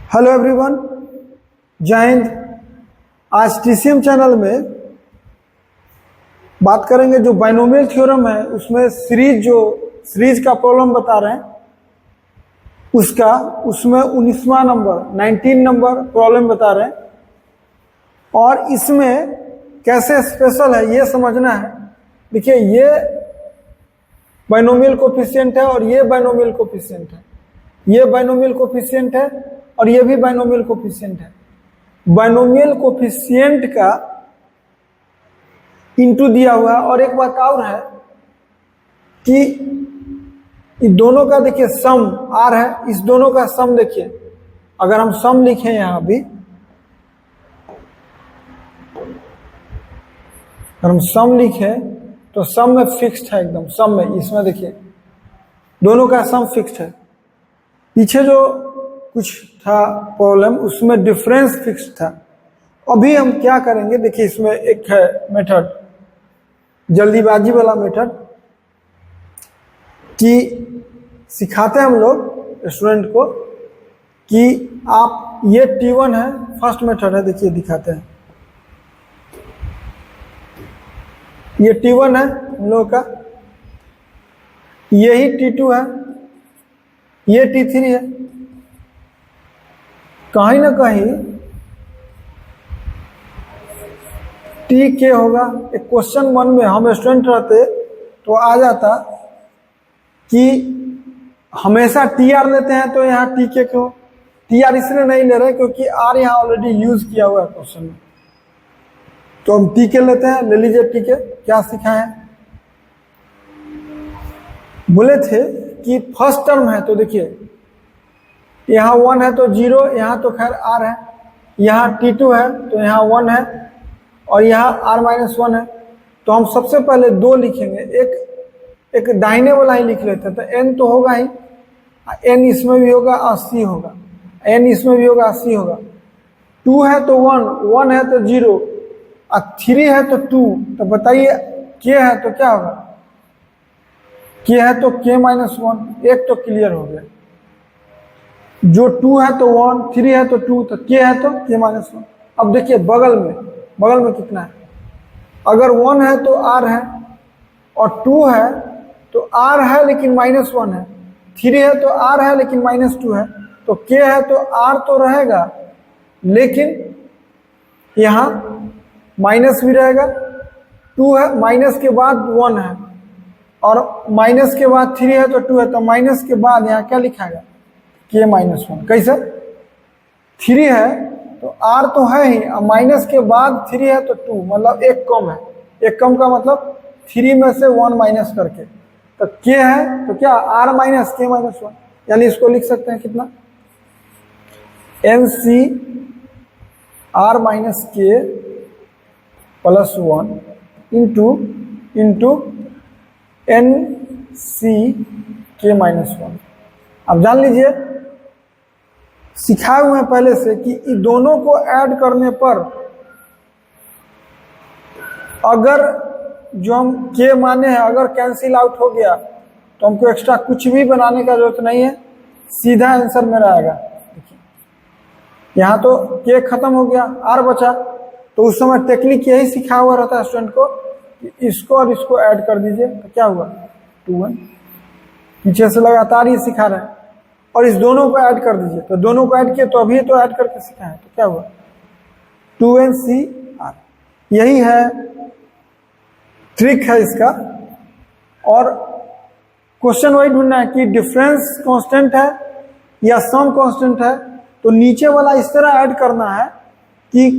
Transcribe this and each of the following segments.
Hello everyone, जय हिंद। आज TCM channel में बात करेंगे जो बाइनोमियल थ्योरम है उसमें सीरीज का प्रॉब्लम बता रहे हैं उसमें 19वां नंबर 19 नंबर प्रॉब्लम बता रहे हैं और इसमें कैसे स्पेशल है ये समझना है। देखिए, ये बाइनोमियल कोफिशिएंट है और ये बाइनोमियल कोफिशिएंट है, ये बाइनोमियल कोफिशिएंट है और ये भी बाइनोमियल कोफिशिएंट है। बाइनोमियल कोफिशिएंट का इंटू दिया हुआ है। और एक बात और है कि इन दोनों का देखिए सम आर है, इस दोनों का सम देखिए, अगर हम सम लिखें यहां भी, अगर हम सम लिखें तो सम में फिक्स्ड है एकदम, सम में इसमें देखिए दोनों का सम फिक्स्ड है। पीछे जो कुछ था प्रॉब्लम उसमें डिफरेंस फिक्स्ड था। अभी हम क्या करेंगे, देखिए इसमें एक है मेथड, जल्दीबाजी वाला मेथड, कि सिखाते हैं हम लोग स्टूडेंट को कि आप ये T1 है, फर्स्ट मेथड है, देखिए दिखाते हैं। ये T1 है हम लोग का, यही T2 है, ये T3 है। कहीं ना कहीं TK होगा। एक क्वेश्चन 1 में हम स्टूडेंट रहते तो आ जाता कि हमेशा TR लेते हैं तो यहाँ TK क्यों, TR इसलिए नहीं ले रहे क्योंकि R यहाँ ऑलरेडी यूज किया हुआ है क्वेश्चन में, तो हम TK लेते हैं। ले लीजिए TK। क्या सिखाए हैं, बोले थे कि फर्स्ट टर्म है तो देखिए यहाँ 1 है तो 0, यहाँ तो खैर R है, यहाँ T2 है तो यहाँ 1 है और यहाँ R-1 है। तो हम सबसे पहले 2 लिखेंगे, एक दाहिने वाला ही लिख लेते हैं, तो n तो होगा ही, n इसमें भी होगा और c होगा, n इसमें भी होगा और c होगा। 2 है तो 1, 1 है तो 0 और 3 है तो 2। तो बताइए k है तो क्या होगा, k है तो k-1, एक तो क्लियर हो गया। जो 2 है तो 1, 3 है तो 2, तो k है तो k-1। अब देखिए बगल में कितना है, अगर 1 है तो r है और 2 है तो r है लेकिन -1 है, 3 है तो r है लेकिन -2 है, तो k है तो r तो रहेगा लेकिन यहाँ माइनस भी रहेगा। 2 है, माइनस के बाद 1 है और माइनस के बाद 3 है तो 2 है, तो माइनस के बाद यहाँ क्या लिखाएगा, k-1। कैसे, 3 है तो r तो है ही, माइनस के बाद 3 है तो 2, मतलब एक कम है। एक कम का मतलब 3 में से 1 माइनस करके, तो k है तो क्या r माइनस k-1, यानी इसको लिख सकते हैं कितना, nc r minus k plus 1 into nc k-1। अब जान लीजिए, सिखाए हुए हैं पहले से कि इन दोनों को ऐड करने पर अगर जो हम k माने हैं अगर कैंसिल आउट हो गया तो हमको एक्स्ट्रा कुछ भी बनाने का जरूरत नहीं है, सीधा आंसर मेरा आएगा। देखिए यहाँ तो k खत्म हो गया, r बचा, तो उस समय टेक्निक यही सिखा हुआ रहता है स्टूडेंट को कि इसको और इसको ऐड कर दीजिए, तो क्या हुआ 2-1। पीछे से लगातार ये सिखा रहे हैं और इस दोनों को ऐड कर दीजिए, तो दोनों को ऐड किए तो अभी तो ऐड करके सिखाए, तो क्या हुआ 2ncr। यही है ट्रिक है इसका। और क्वेश्चन वही ढूंढना है कि डिफरेंस कांस्टेंट है या सम कांस्टेंट है, तो नीचे वाला इस तरह ऐड करना है कि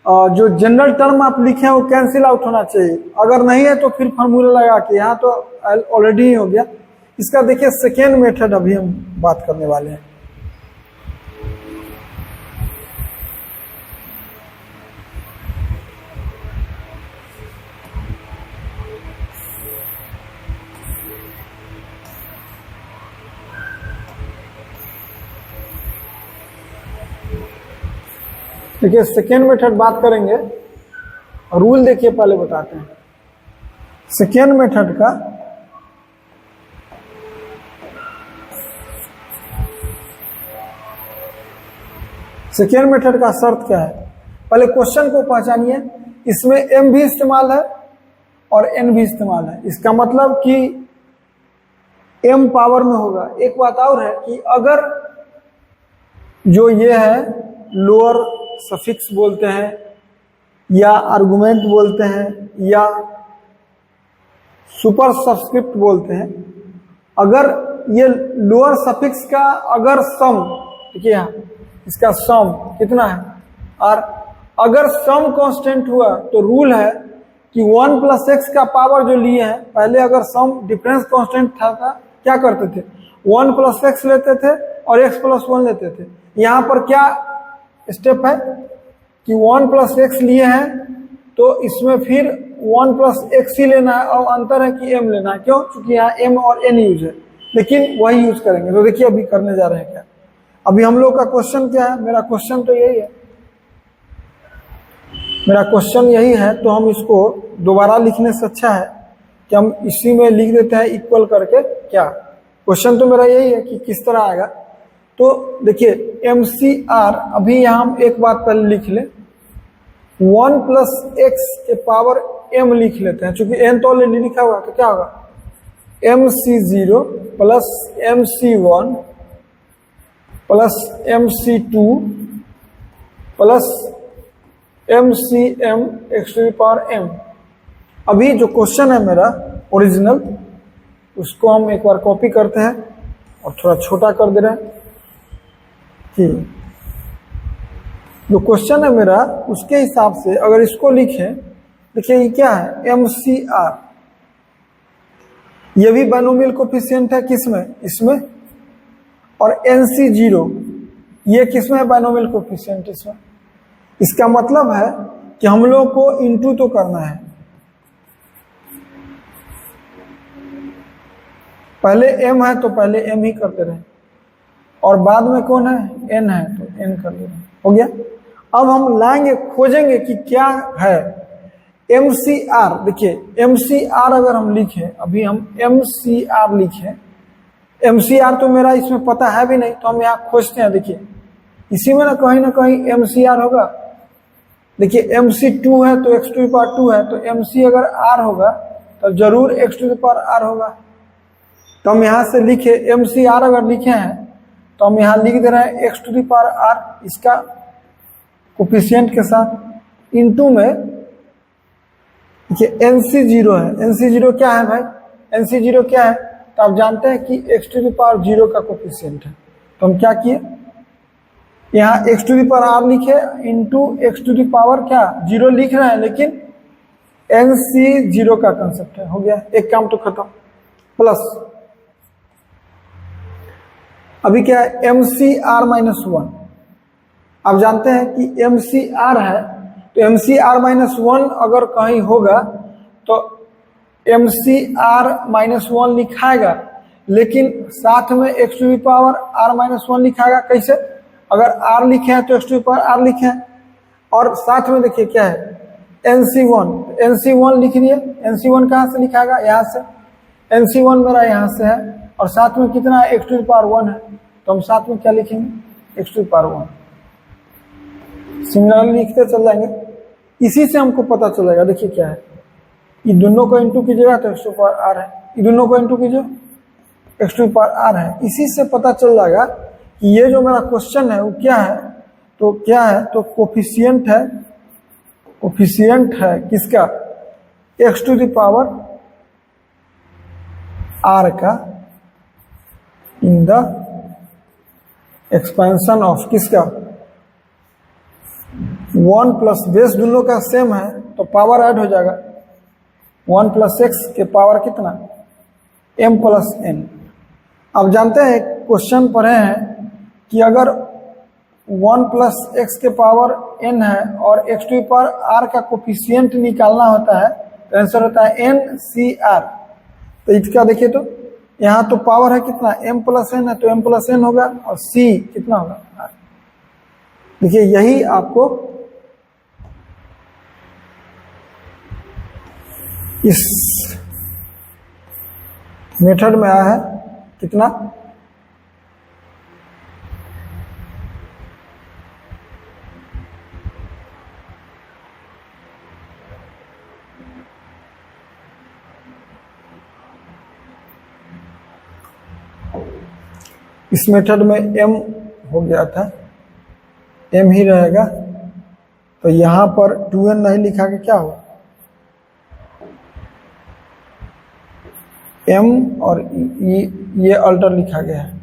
जो जनरल टर्म आप लिखे हैं वो कैंसिल आउट होना चाहिए। अगर नहीं है तो फिर फॉर्मूला लगा के, यहाँ तो ऑलरेडी ही हो गया। इसका देखिए सेकेंड मेथड अभी हम बात करने वाले हैं। देखिए सेकेंड मेथड बात करेंगे, रूल देखिए पहले बताते हैं। सेकेंड मेथड का सेकेंड मेथड का शर्त क्या है? पहले क्वेश्चन को पहचानिए, इसमें m भी इस्तेमाल है और n भी इस्तेमाल है। इसका मतलब कि m पावर में होगा। एक बात और है कि अगर जो ये है लोअर सफिक्स बोलते हैं या आर्गुमेंट बोलते हैं या सुपर सब्सक्रिप्ट बोलते हैं, अगर ये लोअर सफिक्स का अगर सम, देखिए यहाँ इसका सम कितना है और अगर सम कांस्टेंट हुआ तो रूल है कि 1 प्लस एक्स का पावर जो लिए हैं, पहले अगर सम डिफरेंस कांस्टेंट था क्या करते थे? 1 प्लस एक्स लेते थे और x प्लस 1 लेते थे। यहाँ पर क्या स्टेप है कि 1 प्लस एक्स लिए हैं तो इसमें फिर 1 प्लस एक्स ही लेना है और अंतर है कि m लेना है। क्यों? क्योंकि यहाँ m और n यूज है, लेकिन वही यूज करेंगे। तो देखिए अभी करने जा रहे हैं क्या। अभी हम लोग का क्वेश्चन क्या है? मेरा क्वेश्चन तो यही है, मेरा क्वेश्चन यही है। तो हम इसको दोबारा लिखने से अच्छा है कि हम इसी में लिख देते हैं इक्वल करके क्या। क्वेश्चन तो मेरा यही है कि किस तरह आएगा। तो देखिए MCR, अभी यहाँ हम एक बात पहले लिख लें, 1 प्लस एक्स के पावर m लिख लेते हैं, चूंकि n तो ऑलरेडी लिखा हुआ है। तो क्या होगा? MC0 plus MC1 plus MC2 plus MCM x to the power m। अभी जो क्वेश्चन है मेरा ओरिजिनल, उसको हम एक बार कॉपी करते हैं और थोड़ा छोटा कर दे रहे हैं कि जो क्वेश्चन है मेरा उसके हिसाब से अगर इसको लिखें, देखिए ये क्या है? MCR, ये भी बाइनोमियल कोफिशिएंट है किसमें? इसमें। और NC0 ये किसमें है? बाइनोमियल कोफिशिएंट इसमें। इसका मतलब है कि हम लोग को इनटू तो करना है, पहले m है तो पहले m ही करते रहे और बाद में कौन है? n है तो n कर दे रहे। हो गया। अब हम लाएंगे, खोजेंगे कि क्या है MCR। देखिए MCR अगर हम लिखें, अभी हम MCR लिखें, MCR तो मेरा इसमें पता है भी नहीं, तो हम यहाँ खोजते हैं। देखिए इसी में ना कहीं MCR होगा। देखिए MC2 है तो x टू द पावर 2 है, तो MC अगर R होगा तो जरूर x to the power R होगा। तो हम यहाँ से लिखे MCR अगर लिखे हैं तो हम यहाँ लिख दे रहे हैं x to the power R इसका कोफिशिएंट के साथ इनटू में। देखिए NC0 है, NC0 क्या है भाई? NC0 क्या है? तो आप जानते हैं कि x टू द पावर 0 का कोफिशिएंट है। तो हम क्या किए, यहाँ x to the power R लिखे into x to the power क्या 0 लिख रहे हैं, लेकिन NC0 का कंसेप्ट है। हो गया, एक काम तो खत्म। प्लस अभी क्या है? MCR-1। आप जानते हैं कि MCR है, तो MCR-1 अगर कहीं होगा तो MCR-1 लिखाएगा, लेकिन साथ में x to the power R-1 लिखाएगा। कैसे? अगर R लिखे हैं तो x to the power R लिखे हैं, और साथ में देखिए क्या है? NC1 लिख दिए। NC1 कहाँ से लिखाएगा? यहाँ से। NC1 मेरा यहाँ से है और साथ में कितना है? x टू द पावर 1 है, तो हम साथ में क्या लिखेंगे? x to the power 1। Similarly लिखते चल जाएंगे, इसी से हमको पता चलेगा। देखिए क्या है, ये दोनों को इंटू कीजिएगा तो x to the power R है, ये दोनों को इंटू कीजिए x to the power R है। इसी से पता चल जाएगा कि ये जो मेरा क्वेश्चन है वो क्या है। तो क्या है? तो कोफिशिएंट है, कोफिशिएंट है किसका? x to the power R का इन द एक्सपेंशन ऑफ किसका? 1 प्लस बेस दोनों का सेम है तो पावर ऐड हो जाएगा। 1 प्लस एक्स के पावर कितना? m plus n। आप जानते हैं क्वेश्चन पढ़े हैं कि अगर 1 प्लस एक्स के पावर n है और x to the power r का कोफिशिएंट निकालना होता है तो आंसर होता है NCR। तो इसका देखिए, तो यहाँ तो पावर है कितना? m प्लस n है, तो m प्लस n होगा और c कितना होगा? r। देखिए यही आपको इस मेथड में आया है। कितना? इस मेथड में m हो गया था, m ही रहेगा, तो यहां पर 2n नहीं लिखा के क्या होगा, m और ये अल्टर लिखा गया है।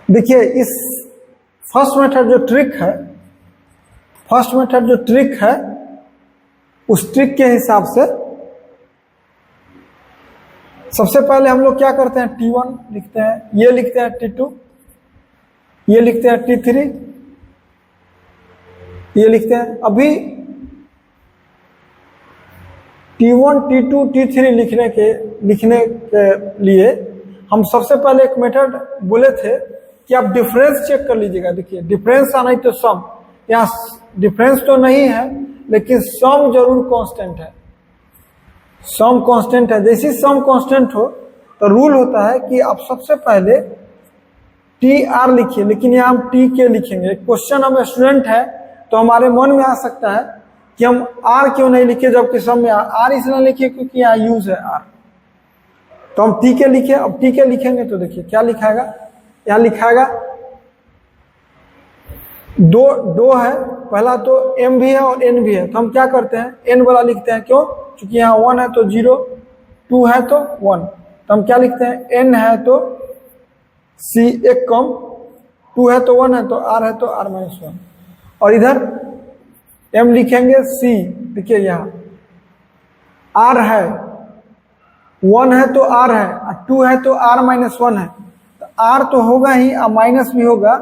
देखिए इस फर्स्ट मेथड जो ट्रिक है, उस ट्रिक के हिसाब से सबसे पहले हम लोग क्या करते हैं, T1 लिखते हैं, ये लिखते हैं T2, ये लिखते हैं T3, ये लिखते हैं। अभी T1, T2, T3 लिखने के लिए हम सबसे पहले एक मेथड बोले थे कि आप डिफरेंस चेक कर लीजिएगा। देखिए डिफरेंस आना ही तो सम, यहाँ डिफरेंस तो नहीं है लेकिन सम जरूर कांस्टेंट है, सम कांस्टेंट है। जैसे सम कांस्टेंट हो तो रूल होता है कि आप सबसे पहले टी आर लिखिए, लेकिन यहाँ हम टी के लिखेंगे। क्वेश्चन हम स्टूडेंट है तो हमारे मन में आ सकता है कि हम आर क्यों नहीं लिखे जबकि सम में आर इसलिए लिखिए क्योंकि यहाँ यूज है आर, तो हम टी के लिखे। अब टी के लिखेंगे तो देखिए क्या लिखाएगा, यहाँ लिखाएगा दो है, पहला तो m भी है और n भी है, तो हम क्या करते हैं n वाला लिखते हैं। क्यों? क्योंकि यहाँ 1 है तो 0, 2 है तो 1, तो हम क्या लिखते हैं, n है तो c एक कम, 2 है तो 1 है तो r है तो r माइनस 1, और इधर m लिखेंगे c। देखिए यहाँ r है, 1 है तो r है, 2 है तो r माइनस 1 है, तो r तो होगा ही, माइनस भी होगा,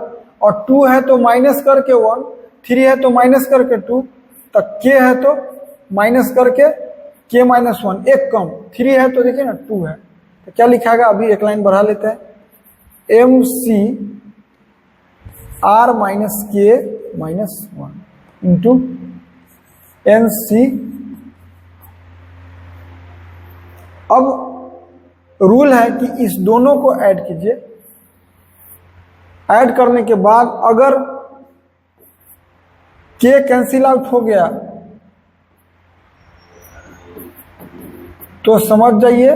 और 2 है तो माइनस करके 1, 3 है तो माइनस करके 2, तो k है तो माइनस करके k माइनस 1 एक कम, 3 है तो देखिए ना 2 है, तो क्या लिखाएगा, अभी एक लाइन बढ़ा लेते हैं, M C r minus k minus 1 into N C. अब रूल है कि इस दोनों को ऐड कीजिए, ऐड करने के बाद अगर k कैंसिल आउट हो गया तो समझ जाइए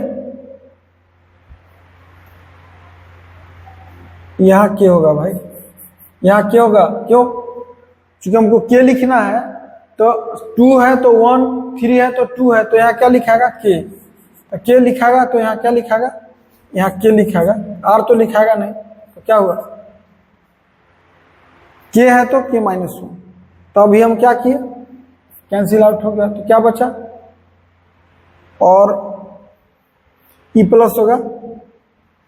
यहां k होगा भाई, यहां k होगा। क्यों? क्योंकि हमको k लिखना है, तो 2 है तो 1, 3 है तो 2 है, तो यहाँ क्या लिखाएगा k, तो k लिखाएगा तो यहाँ क्या लिखाएगा, यहाँ k लिखाएगा, r तो लिखाएगा नहीं, तो क्या हुआ, k है तो k माइनस 1, तो अभी हम क्या किए, कैंसिल आउट हो गया, तो क्या बचा, और e प्लस होगा,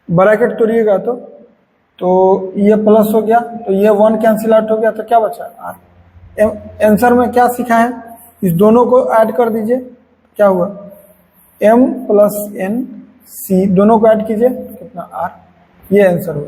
ब्रैकेट तोड़िएगा तो ये प्लस हो गया, तो ये 1 कैंसिल आउट हो गया, तो क्या बचा r। आंसर में क्या सीखा है, इस दोनों को ऐड कर दीजिए, क्या हुआ, m प्लस n c, दोनों को ऐड कीजिए कितना r, ये आंसर हुआ।